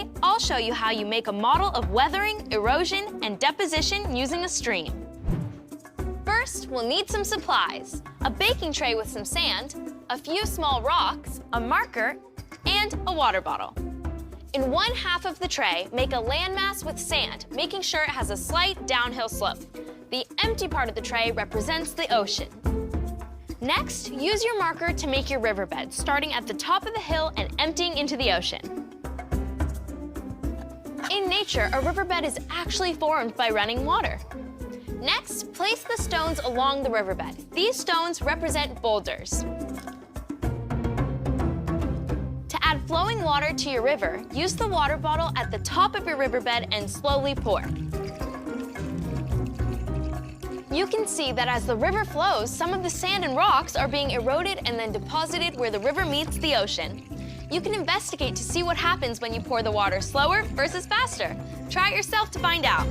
Today, I'll show you how you make a model of weathering, erosion, and deposition using a stream. First, we'll need some supplies: a baking tray with some sand, a few small rocks, a marker, and a water bottle. In one half of the tray, make a landmass with sand, making sure it has a slight downhill slope. The empty part of the tray represents the ocean. Next, use your marker to make your riverbed, starting at the top of the hill and emptying into the ocean. In nature, a riverbed is actually formed by running water. Next, place the stones along the riverbed. These stones represent boulders. To add flowing water to your river, use the water bottle at the top of your riverbed and slowly pour. You can see that as the river flows, some of the sand and rocks are being eroded and then deposited where the river meets the ocean. You can investigate to see what happens when you pour the water slower versus faster. Try it yourself to find out.